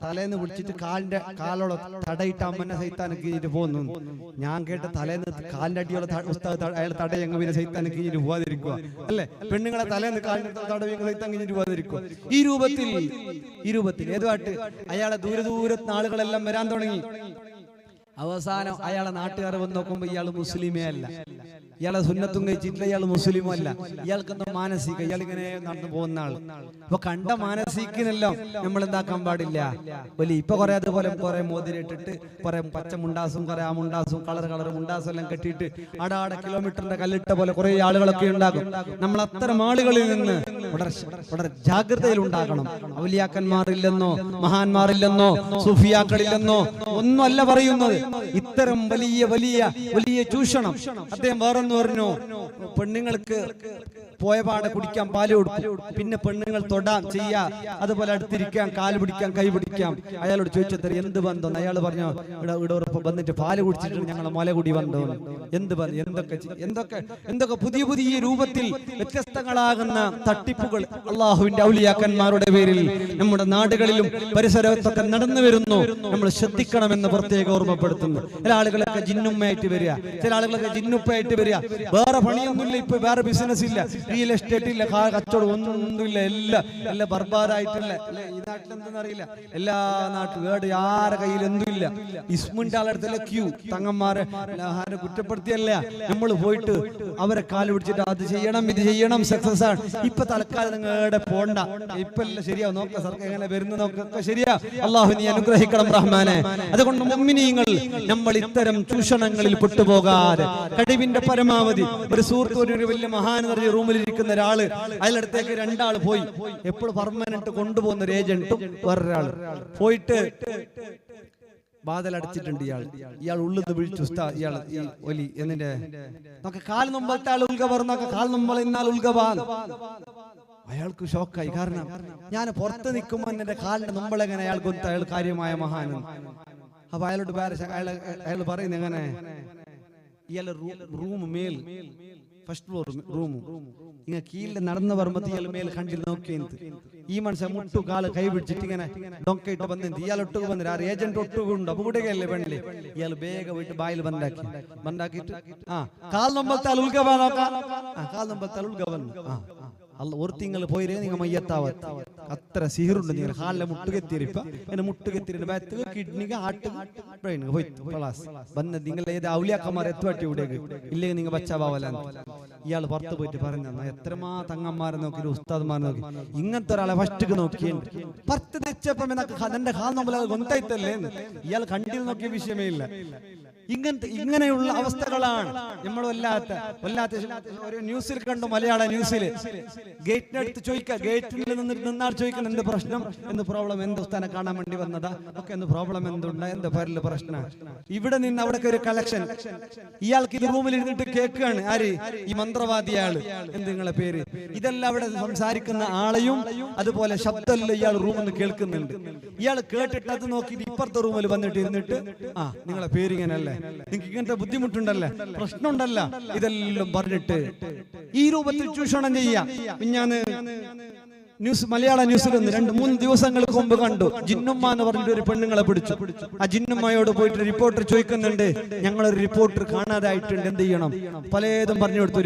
തലേന്ന് വിളിച്ചിട്ട് കാലോളം തടയിട്ട് അമ്മനെ സൈത്താനെ കീഴിട്ട് പോകുന്നു. ഞാൻ കേട്ട തലേന്ന് കാലിന്റെ അടിയോളം ഉസ്താദ് അയാൾ തടയങ്ങ് പിന്നെ സൈത്താനെ കീഴിട്ട് പോവാതിരിക്കുക അല്ലെ? പെണ്ണുങ്ങളെ തലേന്ന് കാലിന്റെ തടവി സൈത്താൻ കീഴിട്ട് പോവാതിരിക്കുക. ഈ രൂപത്തിൽ ഏതുമായിട്ട് അയാളെ ദൂരത്ത് ആളുകളെല്ലാം വരാൻ തുടങ്ങി. അവസാനം അയാളെ നാട്ടുകാർ വന്ന് നോക്കുമ്പോ ഇയാൾ മുസ്ലിമേ അല്ല, ഇയാളെ സുന്നത്തും കഴിച്ചിട്ടില്ല, ഇയാൾ മുസ്ലിമും അല്ല, ഇയാൾക്കെന്തോ മാനസിക, ഇയാളിങ്ങനെ നടന്നു പോകുന്ന ആൾ. അപ്പൊ കണ്ട മാനസികനെല്ലാം നമ്മൾ എന്താക്കാൻ പാടില്ല, വലിയ ഇപ്പൊ കുറെ അതുപോലെ കുറെ മോതിരിട്ടിട്ട് കുറെ പച്ച മുണ്ടാസും കുറെ ആ മുണ്ടാസും കളർ മുണ്ടാസും എല്ലാം കെട്ടിയിട്ട് ആടാടെ കിലോമീറ്ററിന്റെ കല്ലിട്ട പോലെ കുറെ ആളുകളൊക്കെ ഉണ്ടാകും. നമ്മൾ അത്തരം ആളുകളിൽ നിന്ന് വളരെ ജാഗ്രതയിൽ ഉണ്ടാകണം. ഔലിയാക്കന്മാരില്ലെന്നോ മഹാന്മാരില്ലെന്നോ സൂഫിയാക്കളില്ലെന്നോ ഒന്നുമല്ല പറയുന്നത്. ഇത്തരം വലിയ ചൂഷണം. അദ്ദേഹം വേറൊന്ന് പറഞ്ഞു, പെണ്ണുങ്ങൾക്ക് പോയപാടെ കുടിക്കാൻ പാല് കൊടുക്കും, പിന്നെ പെണ്ണുങ്ങൾ തൊടാം ചെയ്യാ, അതുപോലെ അടുത്തിരിക്കാം, കാല് പിടിക്കാം, കൈ പിടിക്കാം. അയാളോട് ചോദിച്ചത്ര എന്ത് ബന്ധം? അയാൾ പറഞ്ഞു ഇവിടെ വന്നിട്ട് പാല് കുടിച്ചിട്ട് ഞങ്ങളെ മുലകുടി ബന്ധം. എന്ത് ബന്ധം? എന്തൊക്കെ പുതിയ രൂപത്തിൽ വ്യത്യസ്തങ്ങളാകുന്ന തട്ടിപ്പുകൾ അള്ളാഹുവിന്റെ ഔലിയാക്കന്മാരുടെ പേരിൽ നമ്മുടെ നാടുകളിലും പരിസരത്തൊക്കെ നടന്നു വരുന്നു. നമ്മൾ ശ്രദ്ധിക്കണമെന്ന് പ്രത്യേക ഓർമ്മപ്പെടുത്തുന്നു. ചില ആളുകളൊക്കെ ജിന്നുമ്മയായിട്ട് വരിക, ചില ആളുകളൊക്കെ ജിന്നുപ്പയായിട്ട് വരിക. വേറെ പണിയൊന്നുമില്ല, ഇപ്പൊ വേറെ ബിസിനസ് ഇല്ല, റിയൽ എസ്റ്റേറ്റ് ഇല്ല, കച്ചവടം ഒന്നുമില്ല, എല്ലാം ബർബാദായിട്ടില്ല. ഈ നാട്ടിൽ എന്തെന്ന് അറിയില്ല, എല്ലാ നാട്ടിലും വേട് ആരെ കയ്യിൽ എന്തുമില്ല. ഇസ്മിന്റെ ആളടുത്തല്ല ക്യൂ. തങ്ങന്മാരെ കുറ്റപ്പെടുത്തിയല്ല, നമ്മൾ പോയിട്ട് അവരെ കാല് പിടിച്ചിട്ട് അത് ചെയ്യണം ഇത് ചെയ്യണം, സക്സസ് ആണ്. ഇപ്പൊ തൽക്കാലം നിങ്ങളുടെ പോണ്ട, ഇപ്പൊ എല്ലാം ശരിയാവും, നോക്ക സർക്കാർ എങ്ങനെ വരുന്ന നോക്കൊക്കെ ശരിയാ. അള്ളാഹു നീ അനുഗ്രഹിക്കണം റഹ്മാനെ. അതുകൊണ്ട് മുഅ്മിനീങ്ങൾ നമ്മൾ ഇത്തരം ചൂഷണങ്ങളിൽ പെട്ടുപോകാതെ കഴിവിന്റെ പരമാവധി. ഒരു സുഹൃത്ത്, ഒരു വലിയ മഹാൻ പറഞ്ഞ റൂമിലിരിക്കുന്ന ഒരാള്, അതിലടുത്തേക്ക് 2 ആള് പോയി. എപ്പോഴും പെർമനന്റ് കൊണ്ടുപോകുന്ന ഒരു ഏജന്റും വേറൊരാൾ പോയിട്ട് വാതിലടച്ചിട്ടുണ്ട്. ഇയാൾ ഉള്ളത് വിളിച്ചു, ഇയാൾ ഈ ഒലി എന്നിന്റെ നോക്ക കാൽ മുമ്പത്തെ ആൾ ഉൽഗ പറഞ്ഞൊക്കെ കാൽ മുമ്പ് ഇന്നാൽ ഉൽഗവാൻ. അയാൾക്ക് ഷോക്കായി. കാരണം ഞാൻ പുറത്ത് നിൽക്കുമ്പോൾ എന്റെ കാലിന്റെ മുമ്പളെങ്ങനെ അയാൾ കൊത്ത, അയാൾ കാര്യമായ മഹാനും. അപ്പൊ അയാളോട് അയാൾ പറയുന്നത് എങ്ങനെ, ഇയാളെ റൂം മേൽ ഫസ്റ്റ് ഫ്ലോർ റൂം ഇങ്ങനെ കീഴിൽ നടന്നു വരുമ്പോ ഇയാൾ മേൽ കണ്ടിൽ നോക്കിയത്. ഈ മനുഷ്യൻ മുട്ടു കാല് കൈ പിടിച്ചിട്ട് ഇങ്ങനെ ഡൊക്കയിട്ട് വന്നിട്ട് ഇയാൾ ഒട്ടുക വന്നിട്ട് ആ ഏജന്റ് ഒട്ടുകൊണ്ട് അപ്പൊ കൂടെയല്ലേ പെണ്ണില്. ഇയാൾ വേഗം പോയിട്ട് ബായിൽ ബന്ധാക്കിയിട്ട് കാൽ നമ്പത്താൽ ഉൽഗവാൻ നോക്കാം, കാൽ നമ്പത്താൽ ഉൽഗവൻ. ഒരു തിങ്കൾ പോയിരേ നിങ്ങൾ മയ്യത്താവത്ത്. അത്ര സിഹിറുണ്ട് നിങ്ങൾ കാലിലെ മുട്ടുകെത്തിരിപ്പ എന്നെ മുട്ടുകെത്തിരിന്റെ ബാത്ത് കിഡ്നിക്ക് ഹാർട്ട് ബ്രെയിൻ വന്നത് നിങ്ങൾ ഏത് ഔലിയാക്കന്മാർ എത്തുവാട്ടി ഇവിടേക്ക് ഇല്ലെങ്കിൽ നിങ്ങൾ ബച്ചാവാവലാന്ന്. ഇയാൾ പുറത്ത് പോയിട്ട് പറഞ്ഞു, എത്രമാ തങ്ങന്മാരെ നോക്കി ഉസ്താദ്മാരെ നോക്കി, ഇങ്ങനത്തെ ഒരാളെ ഫസ്റ്റ് നോക്കിയുണ്ട്. പുറത്ത് തെച്ചപ്പം എന്റെ കാൽ നമ്മൾ ഗൊന്തല്ലേ. ഇയാൾ കണ്ടിൽ നോക്കിയ വിഷയമേ ഇല്ല. ഇങ്ങനെയുള്ള അവസ്ഥകളാണ് നമ്മൾ വല്ലാത്ത ഒരു ന്യൂസിൽ കണ്ടു, മലയാള ന്യൂസിൽ. ഗേറ്റിനടുത്ത് ചോദിക്കുക, ഗേറ്റിൽ നിന്നാൾ ചോദിക്കണം എന്ത് പ്രശ്നം, എന്ത് പ്രോബ്ലം, എന്ത് ഉസ്താനെ കാണാൻ വേണ്ടി വന്നതാ, ഒക്കെ എന്ത് പ്രോബ്ലം, എന്തുണ്ട്, എന്ത് പേരില് പ്രശ്നം. ഇവിടെ നിന്ന് അവിടേക്ക് ഒരു കളക്ഷൻ. ഇയാൾക്ക് ഇത് റൂമിൽ ഇരുന്നിട്ട് കേൾക്കുകയാണ്. ആര്? ഈ മന്ത്രവാദിയാള്. എന്ത് നിങ്ങളെ പേര്? ഇതെല്ലാം അവിടെ സംസാരിക്കുന്ന ആളെയും അതുപോലെ ശബ്ദമല്ല ഇയാൾ റൂമിൽ നിന്ന് കേൾക്കുന്നുണ്ട്. ഇയാൾ കേട്ടിട്ട് അത് നോക്കിയിട്ട് ഇപ്പുറത്തെ റൂമിൽ വന്നിട്ട് ഇരുന്നിട്ട് നിങ്ങളെ പേര് ഇങ്ങനല്ലേ, നിങ്ങൾക്ക് ഇങ്ങനത്തെ ബുദ്ധിമുട്ടുണ്ടല്ലേ, പ്രശ്നമുണ്ടല്ല, ഇതെല്ലാം പറഞ്ഞിട്ട് ഈ രൂപത്തിൽ ചൂഷണം ചെയ്യാം. ഞാൻ മലയാള ന്യൂസിൽ 2-3 ദിവസങ്ങൾക്ക് മുമ്പ് കണ്ടു. ജിന്നുമ്മ എന്ന് പറഞ്ഞിട്ട് ഒരു പെണ്ണുങ്ങളെ പിടിച്ചു. ആ ജിന്നുമ്മയോട് പോയിട്ട് റിപ്പോർട്ടർ ചോദിക്കുന്നുണ്ട്, ഞങ്ങളൊരു റിപ്പോർട്ടർ കാണാതായിട്ടുണ്ട്, എന്ത് ചെയ്യണം? പലതും പറഞ്ഞു കൊടുത്തു.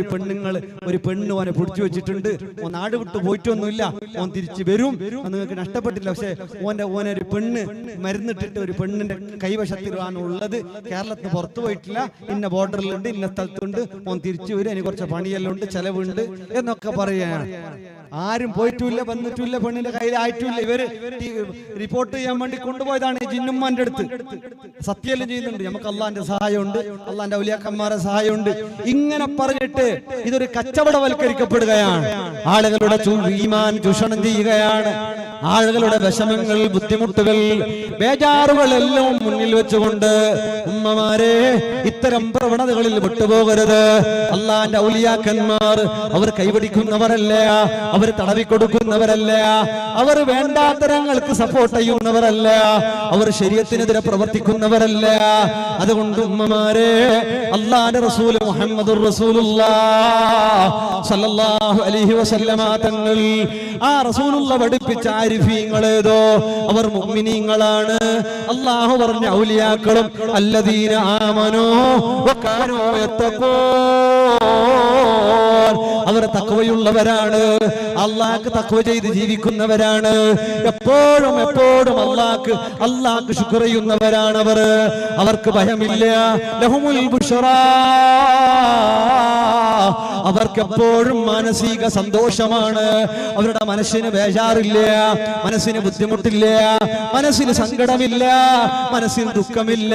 ഒരു പെണ്ണ് ഓനെ പിടിച്ചു വെച്ചിട്ടുണ്ട്, ഓൻ നാട് വിട്ടു പോയിട്ടൊന്നുമില്ല, ഓൻ തിരിച്ചു വരും, നിങ്ങൾക്ക് നഷ്ടപ്പെട്ടില്ല. പക്ഷെ ഓനെ ഒരു പെണ്ണ് മരുന്നിട്ടിട്ട് ഒരു പെണ്ണിന്റെ കൈവശത്തിലാണ് ഉള്ളത്, കേരളത്തിന് പുറത്തു പോയിട്ടില്ല, ഇന്ന ബോർഡറിലുണ്ട്, ഇന്ന സ്ഥലത്തുണ്ട്, ഓൻ തിരിച്ചു വരും, എനിക്ക് കുറച്ച് പണിയെല്ലാം ഉണ്ട്, ചെലവുണ്ട് എന്നൊക്കെ പറയാണ്. ആരും പോയിട്ടില്ല, വന്നിട്ടില്ല, പെണ്ണിന്റെ കയ്യിലായിട്ടില്ല. ഇവര് റിപ്പോർട്ട് ചെയ്യാൻ വേണ്ടി കൊണ്ടുപോയതാണ് ഈ ജിന്നുമ്മാന്റെ അടുത്ത്. സത്യമെല്ലാം ചെയ്യുന്നുണ്ട്, നമുക്ക് അള്ളാന്റെ സഹായമുണ്ട്, അള്ളാന്റെ ഔലിയാക്കന്മാരുടെ സഹായമുണ്ട്. ഇങ്ങനെ പറഞ്ഞിട്ട് ഇതൊരു കച്ചവടവൽക്കരിക്കപ്പെടുകയാണ്. ആളുകളുടെ ഈമാൻ ചൂഷണം ചെയ്യുകയാണ്. ആളുകളുടെ വിഷമങ്ങൾ, ബുദ്ധിമുട്ടുകൾ, ബേജാറുകൾ എല്ലാം മുന്നിൽ വെച്ചുകൊണ്ട് ഉമ്മമാരെ ഇത്തരം പ്രവണതകളിൽ വിട്ടുപോകരുത്. അള്ളാന്റെ ഔലിയാക്കന്മാർ അവർ കൈവടിക്കുന്നവരല്ല, അവർ തടവിക്കൊടുക്കുന്നവരല്ല, അവർ വേണ്ടാത്തരങ്ങൾക്ക് സപ്പോർട്ട് ചെയ്യുന്നവരല്ല, അവർ ശരീഅത്തിനെതിരെ പ്രവർത്തിക്കുന്നവരല്ല. അതുകൊണ്ട് ഉമ്മമാരെ, അള്ളാന്റെ റസൂൽ മുഹമ്മദുർ റസൂലുള്ളാഹ് സ്വല്ലല്ലാഹു അലൈഹി വസല്ലമ തങ്ങൾ, ആ റസൂലുള്ള പഠിപ്പിച്ച ആരിഫീങ്ങളേതോ അവർ മുഅ്മിനീങ്ങളാണ്. അല്ലാഹു പറഞ്ഞ ഔലിയാക്കളും അല്ലദീന ആമനൂ വകാനൂ യത്തഖൂൻ, അവർ തഖ്വയുള്ളവരാണ്, അല്ലാഹുക്ക് തഖ്വ ചെയ്ത് ജീവിക്കുന്നവരാണ്, എപ്പോഴും അല്ലാഹുക്ക് ശുക്ർ ചെയ്യുന്നവരാണ് അവർ. അവർക്ക് ഭയമില്ല. ലഹുമുൽ ബുശ്റാ, അവർക്ക് എപ്പോഴും മാനസിക സന്തോഷമാണ്. അവരുടെ മനസ്സിന് ബേജാറില്ല, മനസ്സിന് ബുദ്ധിമുട്ടില്ല, മനസ്സിന് സങ്കടമില്ല, മനസ്സിന് ദുഃഖമില്ല.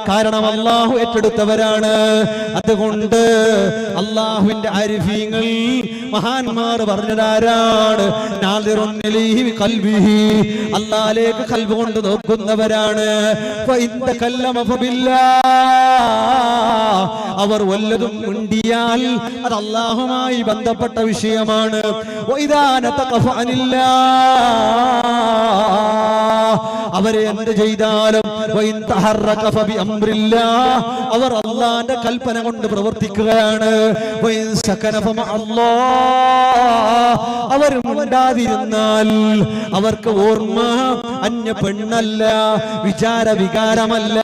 കാരണം അല്ലാഹു ഏറ്റെടുത്തവരാണ്. അതുകൊണ്ട് അല്ലാഹുവിന്റെ ആരിഫീങ്ങൾ, മഹാന്മാർ പറഞ്ഞതാരാണ്? അല്ലാഹുവിലേക്ക് ഖൽബ് കൊണ്ട് നോക്കുന്നവരാണ്. അവർ വല്ലതും മിണ്ടിയാൽ അത് അല്ലാഹുമായി ബന്ധപ്പെട്ട വിഷയമാണ്. അവരെ എന്ത് ചെയ്താലും അവർ അല്ലാഹുവിന്റെ കൽപ്പന കൊണ്ട് പ്രവർത്തിക്കുകയാണ്. അവർ മിണ്ടാതിരുന്നാൽ അവർക്ക് ഓർമ്മ അന്യ പെണ്ണല്ല, വിചാര വികാരമല്ല,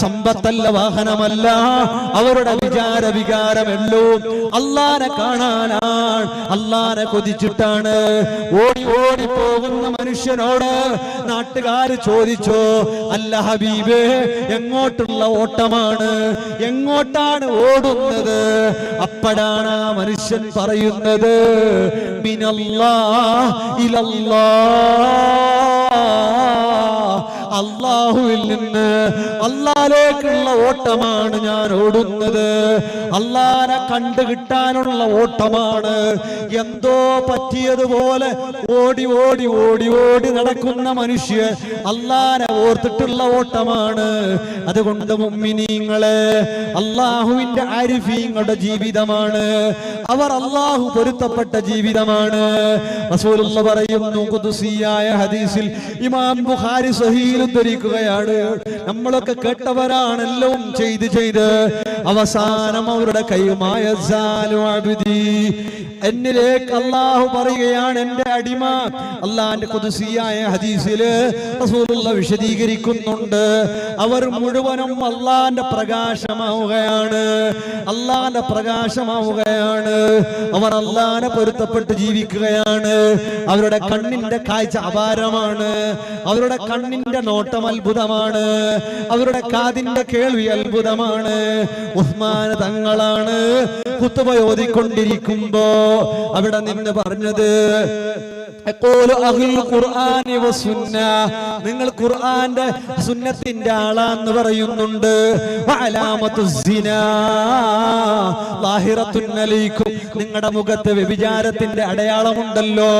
സമ്പത്തല്ല, വാഹനമല്ല. അവരുടെ വിചാര വികാരമെല്ലാം അല്ലാഹുവിനെ കാണാനാണ്, അല്ലാഹുവിനെ കൊതിച്ചിട്ടാണ്. ഓടി ഓടി പോകുന്ന മനുഷ്യനോട് നാട്ടുകാർ ചോദിച്ചോ, അല്ല ഹബീബേ, എങ്ങോട്ടുള്ള ഓട്ടമാണ്, എങ്ങോട്ടാണ് ഓടുന്നത്? അപ്പോഴാണ് ആ മനുഷ്യൻ പറയുന്നത്, മിനല്ലാഹ് ഇലല്ലാഹ്, അല്ലാഹുവിൽ നിന്ന് അല്ലാഹുവിലേക്കുള്ള ഓട്ടമാണ് ഞാൻ ഓടുന്നത്, അല്ലാഹുവിനെ കണ്ടു കിട്ടാനുള്ള ഓട്ടമാണ്. എന്തോ പറ്റിയതുപോലെ ഓടി ഓടി ഓടി ഓടി നടക്കുന്ന മനുഷ്യൻ അല്ലാഹുവിനെ ഓർത്തിട്ടുള്ള ഓട്ടമാണ്. അതുകൊണ്ട് മുഅ്മിനീങ്ങളെ, അല്ലാഹുവിന്റെ ആരിഫീങ്ങളുടെ ജീവിതമാണ്, അവർ അല്ലാഹു പൊരുത്തപ്പെട്ട ജീവിതമാണ്. റസൂലുള്ളാഹി പറയുന്നു, ഖുദ്സിയായ ഹദീസിൽ ഇമാം ബുഖാരി സ്വഹീഹിൽ ഉദ്ധരിക്കുകയാണ്, നമ്മളൊക്കെ കേട്ടവരാണല്ലോ ചെയ്ത് ചെയ്ത് അവസാനം അവരുടെ കൈമായ എന്നിലേക്ക് അല്ലാഹു പറയുകയാണ്, എന്റെ അടിമ. അല്ലാഹുവിന്റെ ഖുദ്സിയായ ഹദീസിൽ റസൂലുള്ളാഹി വിശദീകരിക്കുന്നുണ്ട്, അവർ മുഴുവനും അല്ലാഹുവിന്റെ പ്രകാശമാവുകയാണ്, അല്ലാഹുവിന്റെ പ്രകാശമാവുകയാണ്. അവർ അല്ലാഹുവിനെ പൊരുത്തപ്പെട്ട് ജീവിക്കുകയാണ്. അവരുടെ കണ്ണിന്റെ കാഴ്ച അപാരമാണ്, അവരുടെ കണ്ണിന്റെ നോട്ടം അത്ഭുതമാണ്, അവരുടെ കാതിന്റെ കേൾവി അത്ഭുതമാണ്. ഉസ്മാൻ തങ്ങളാണ് ഖുത്ബ ഓതിക്കൊണ്ടിരിക്കുമ്പോ അവിടെ നിന്ന് പറഞ്ഞത്, നിങ്ങൾ ഖുർആന്റെ സുന്നത്തിന്റെ ആളാന്ന് പറയുന്നുണ്ട്. നിങ്ങളുടെ മുഖത്ത് വ്യഭിചാരത്തിന്റെ അടയാളമുണ്ടല്ലോ.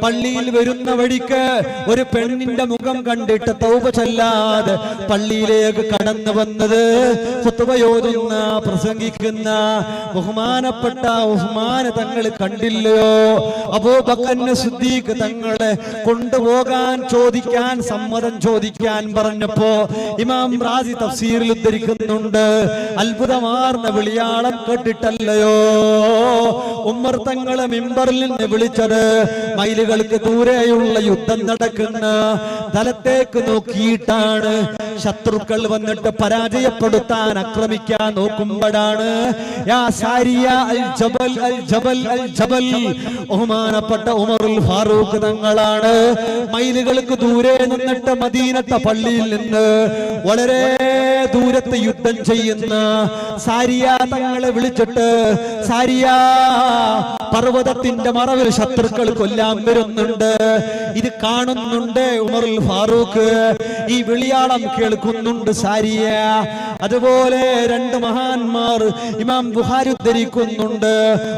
പള്ളിയിൽ വരുന്ന വഴിക്ക് ഒരു പെണ്ണിന്റെ മുഖം കണ്ടിട്ട് തൗബ ചൊല്ലാതെ പള്ളിയിലേക്ക് കടന്നു വന്നത് ഖുത്ബയോതുന്ന പ്രസംഗിക്കുന്ന ബഹുമാനപ്പെട്ട ഉസ്മാൻ തങ്ങൾ കണ്ടില്ലയോ? അബൂബക്കർ സിദ്ദീഖ് സിദ്ദീഖ് തങ്ങളെ കൊണ്ടുപോകാൻ ചോദിക്കാൻ സമ്മതം ചോദിക്കാൻ പറഞ്ഞപ്പോ ഇമാം റാസി തഫ്സീറിൽ ഉദ്ധരിക്കുന്നുണ്ട്, അത്ഭുതമാർന്ന വിളിയാളം കേട്ടിട്ടല്ലയോ ഉമർ തങ്ങളെ മിമ്പറിൽ നിന്ന് വിളിച്ചത്. മൈലുകൾക്ക് ദൂരെയുള്ള യുദ്ധം നടക്കുന്ന സ്ഥലത്തേക്ക് നോക്കിയിട്ടാണ്. ശത്രുക്കൾ വന്നിട്ട് പരാജയപ്പെടുത്താൻ ആക്രമിക്കാൻ നോക്കുമ്പോഴാണ് യാ സാരിയ അൽ ജബൽ അൽ ജബൽ അൽ ജബൽ, ബഹുമാനപ്പെട്ട ഉമറുൽ ഫാറൂഖ് തങ്ങളാണ് മൈലുകൾക്ക് ദൂരെ നിന്നിട്ട് മദീനത്തെ പള്ളിയിൽ നിന്ന് വളരെ ദൂരത്ത് യുദ്ധം ചെയ്യുന്ന സാരിയ തങ്ങളെ വിളിച്ചിട്ട്, സാരിയ പർവ്വതത്തിന്റെ മറവിൽ ശത്രുക്കൾ കൊല്ലാൻ വരുന്നുണ്ട്, ഇത് കാണുന്നുണ്ട് ഉമറുൽ ഫാറൂഖ്, ഈ വിളിയാളം കേൾക്കുന്നുണ്ട് സാരിയ. അതുപോലെ രണ്ട് മഹാന്മാർ ഇമാം ബുഖാരി ഉദ്ധരിക്കുന്നുണ്ട്,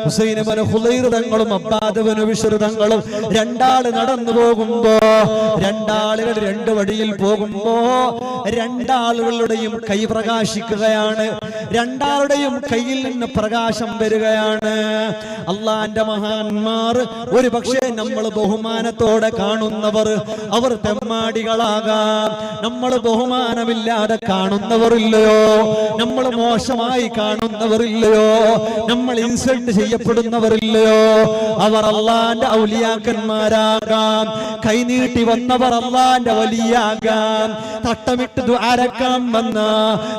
ഹുസൈൻ ഇബ്നു ഹുലൈർ തങ്ങളും അബ്ബാദ് ഇബ്നു ബിശ്ർ തങ്ങളും രണ്ടാള് നടന്നു പോകുമ്പോ, രണ്ടാളുകൾ രണ്ട് വഴിയിൽ പോകുമ്പോ രണ്ടാളുകളുടെയും കൈ പ്രകാശിക്കുകയാണ്, രണ്ടാളുടെയും കയ്യിൽ നിന്ന് പ്രകാശം വരികയാണ്. അള്ളാന്റെ മഹാന്മാർ ഒരു പക്ഷേ നമ്മൾ ബഹുമാനത്തോടെ കാണുന്നവർ അവർ തെമ്മാടികളാകാം, നമ്മൾ ബഹുമാനമില്ലാതെ കാണുന്നവരില്ലയോ, നമ്മൾ മോശമായി കാണുന്നവരില്ലയോ, നമ്മൾ ഇൻസൾട്ട് ചെയ്യപ്പെടുന്നവരില്ലയോ, അവർ അള്ളാന്റെ ഔലിയാക്കന്മാരാകാം, കൈനീട്ടി വന്നവർ അള്ളാന്റെ വലിയാകാം, തട്ടമിട്ട് ദ്വാരക്കാൻ വന്ന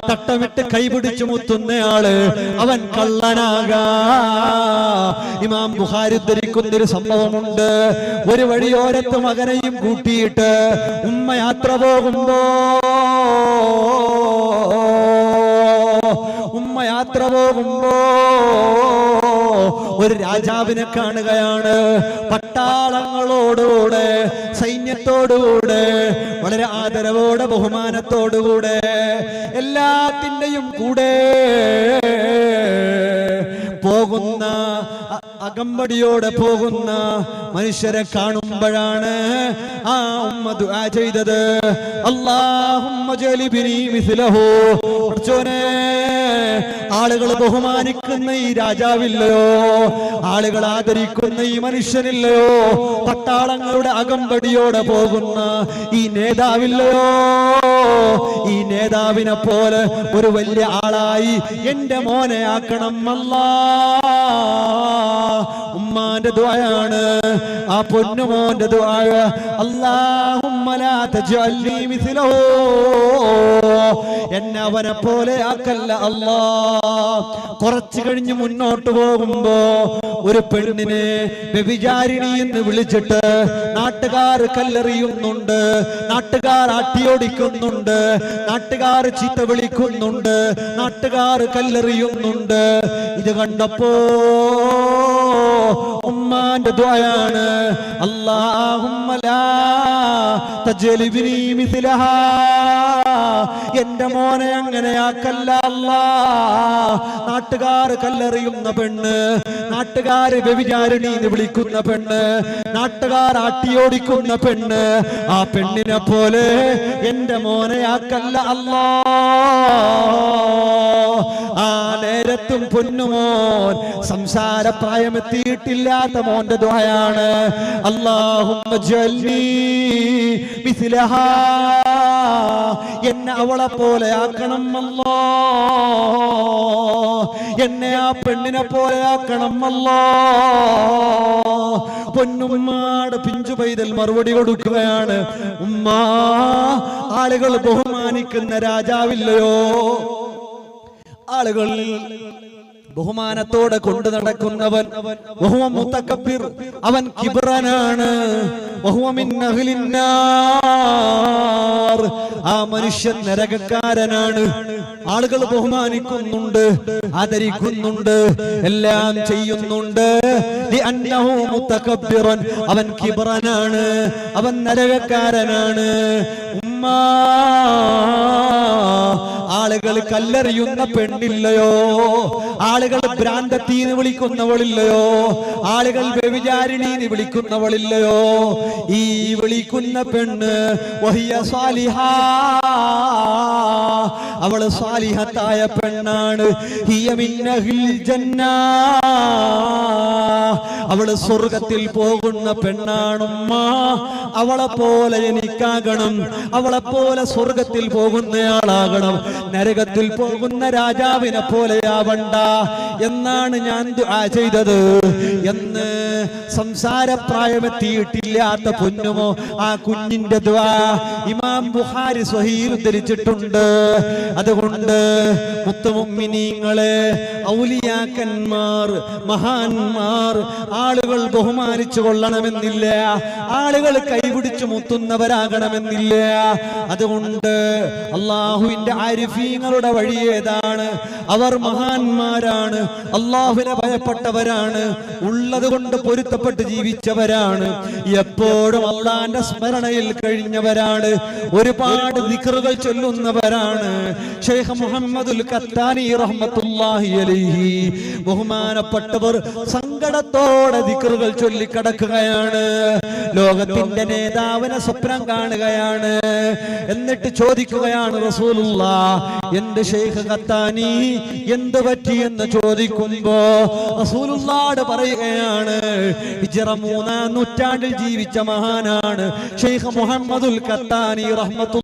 തട്ടമിട്ട് കൈപിടിച്ചു മുത്തുന്നയാള് അവൻ കള്ളനാകാം. ഇമാം ബുഖാരി ഉദ്ധരിക്കുന്നൊരു സംഭവമുണ്ട്, ഒരു വഴിയോരത്ത് മകനെയും കൂട്ടിയിട്ട് ഉമ്മ യാത്ര പോകുമ്പോ ഒരു രാജാവിനെ കാണുകയാണ്. പട്ടാളങ്ങളോടുകൂടെ സൈന്യത്തോടുകൂടെ വളരെ ആദരവോടെ ബഹുമാനത്തോടുകൂടെ എല്ലാത്തിൻ്റെയും കൂടെ പോകുന്ന അകമ്പടിയോടെ പോകുന്ന മനുഷ്യരെ കാണുമ്പോഴാണ് ആ ഉമ്മ ദുആ ചെയ്തത്, അല്ലാഹുമ്മ ജലിബിനി മിസ്ലഹു. ആളുകൾ ബഹുമാനിക്കുന്ന ഈ രാജാവില്ലയോ, ആളുകൾ ആദരിക്കുന്ന ഈ മനുഷ്യനില്ലയോ, പട്ടാളങ്ങളുടെ അകമ്പടിയോടെ പോകുന്ന ഈ നേതാവില്ലയോ, ഈ നേതാവിനെ പോലെ ഒരു വലിയ ആളായി എന്റെ മോനെ ആക്കണം അല്ലാ. ഉമ്മാന്റെ ദുആയാണ്, ആ പൊന്നുമോന്റെ ദുആ, അല്ലാഹുമ്മ ലാ തജ്അൽനി മിസ്ലഹു, എന്നെ അവനെ പോലെ ആക്കല്ല അല്ലാ. കുറച്ചു കഴിഞ്ഞ് മുന്നോട്ട് പോകുമ്പോ ഒരു പെണ്ണിനെ വ്യഭിചാരിണി എന്ന് വിളിച്ചിട്ട് നാട്ടുകാർ കല്ലെറിയുന്നുണ്ട്, നാട്ടുകാർ അട്ടിയോടിക്കുന്നുണ്ട്, നാട്ടുകാർ ചീത്ത വിളിക്കുന്നുണ്ട്, നാട്ടുകാർ കല്ലെറിയുന്നുണ്ട്. ഇത് കണ്ടപ്പോ ഉമ്മാന്റെ ദുആയാണ്, അല്ലാഹുമ്മ ലാ തജ്ലിബ്നി മിസ്ലഹാ, എന്റെ മോനെ അങ്ങനെയാക്കല്ല അല്ലാ. നാട്ടുകാർ കല്ലെറിയുന്ന പെണ്ണ്, നാട്ടുകാർ വ്യഭിചാരിണി എന്ന് വിളിക്കുന്ന പെണ്ണ്, നാട്ടുകാർ ആട്ടിയോടിക്കുന്ന പെണ്ണ്, ആ പെണ്ണിനെ പോലെ എന്റെ മോനെയാക്കല്ല അല്ലാ. ആ നേരത്തും പൊന്നുമോൻ സംസാരപ്രായമെത്തിയിട്ടില്ലാത്ത മോന്റെ ദുആയാണ്, അല്ലാഹുമ്മ ജഅൽനി മിസ്ലഹാ, എന്നെ അവളെ പോലെ ആക്കണം അല്ലാ, എന്നെ ആ പെണ്ണിനെ പോലെ ആക്കണം അല്ലാ. പൊന്നുമ്മാട് പിഞ്ചു പൈതൽ മറുപടി കൊടുക്കുകയാണ്, ഉമ്മ ആളുകൾ ബഹുമാനിക്കുന്ന രാജാവില്ലയോ, ആളുകൾ ബഹുമാനത്തോടെ കൊണ്ടു നടക്കുന്നവൻ, അവൻ കിബ്റനാണ്, ആ മനുഷ്യൻ നരകക്കാരനാണ്. ആളുകൾ ബഹുമാനിക്കുന്നുണ്ട്, ആദരിക്കുന്നുണ്ട്, എല്ലാം ചെയ്യുന്നുണ്ട്. അവൻ കിബ്റനാണ്, അവൻ നരകക്കാരനാണ്. ആളുകൾ കല്ലെറിയുന്ന പെണ്ണില്ലയോ, ആളുകൾ ഭ്രാന്തത്തീന്ന് വിളിക്കുന്നവളില്ലയോ, ആളുകൾ വ്യഭിചാരിണീന്ന് വിളിക്കുന്നവളില്ലയോ, ഈ വിളിക്കുന്ന പെണ്ണ് വഹിയ സാലിഹാ, അവള് സാലിഹത്തായ പെണ്ണാണ്. ഹിയ മിൻ അഹ്ലിൽ ജന്നാ, അവള് സ്വർഗത്തിൽ പോകുന്ന പെണ്ണാണുമ്മ. അവളെ പോലെ എനിക്കാകണം, അവളെ പോലെ സ്വർഗത്തിൽ പോകുന്നയാളാകണം, നരകത്തിൽ പോകുന്ന രാജാവിനെ പോലെയാവണ്ട എന്നാണ് ഞാൻ ദുആ ചെയ്തത് എന്ന് സംസാരപ്രായമെത്തിയിട്ടില്ലാത്ത പൊന്നുമോ ആ കുഞ്ഞിന്റെ ദുആ ഇമാം ബുഖാരി സ്വഹീഹ് ഉദ്ധരിച്ചിട്ടുണ്ട്. അതുകൊണ്ട് മുത്തുമുഅ്മിനീങ്ങളെ, ഔലിയാക്കന്മാർ, മഹാന്മാർ ആളുകൾ ബഹുമാനിച്ചു കൊള്ളണമെന്നില്ല, ആളുകൾ കൈപിടിച്ചു മുത്തുന്നവരാകണമെന്നില്ല. അതുകൊണ്ട് അള്ളാഹുവിന്റെ ആരിഫീങ്ങളുടെ വഴി ഏതാണ്? അവർ മഹാന്മാരാണ്, അള്ളാഹുവിനെ ഭയപ്പെട്ടവരാണ്, ഉള്ളത് കൊണ്ട് പൊരുത്തപ്പെട്ട് ജീവിച്ചവരാണ്, എപ്പോഴും അള്ളാന്റെ സ്മരണയിൽ കഴിഞ്ഞവരാണ്, ഒരുപാട് ദിക്റുകൾ ചൊല്ലുന്നവരാണ്. ശൈഖ് മുഹമ്മദുൽ ഖത്താനി റഹ്മത്തുള്ളാഹി അലൈഹി ബഹുമാനപ്പെട്ടവർ സങ്കടത്തോടെ ദിക്റുകൾ ചൊല്ലിക്കടക്കുകയാണ്. ലോകത്തിന്റെ നേതാവിനെ സ്വപ്നം കാണുകയാണ്. എന്നിട്ട് ചോദിക്കുകയാണ് റസൂലുള്ളാഹ്, എന്റെ ശൈഖ് ഖത്താനി എന്ത് പറ്റിയെന്ന് ചോദിക്കുമ്പോ റസൂലുള്ളാഹ് പറയുകയാണ്, ഹിജ്റ 3-ാം നൂറ്റാണ്ടിൽ ജീവിച്ച മഹാനാണ് ശൈഖ് മുഹമ്മദുൽ ഖത്താനി റഹ്മത്തുള്ളാഹി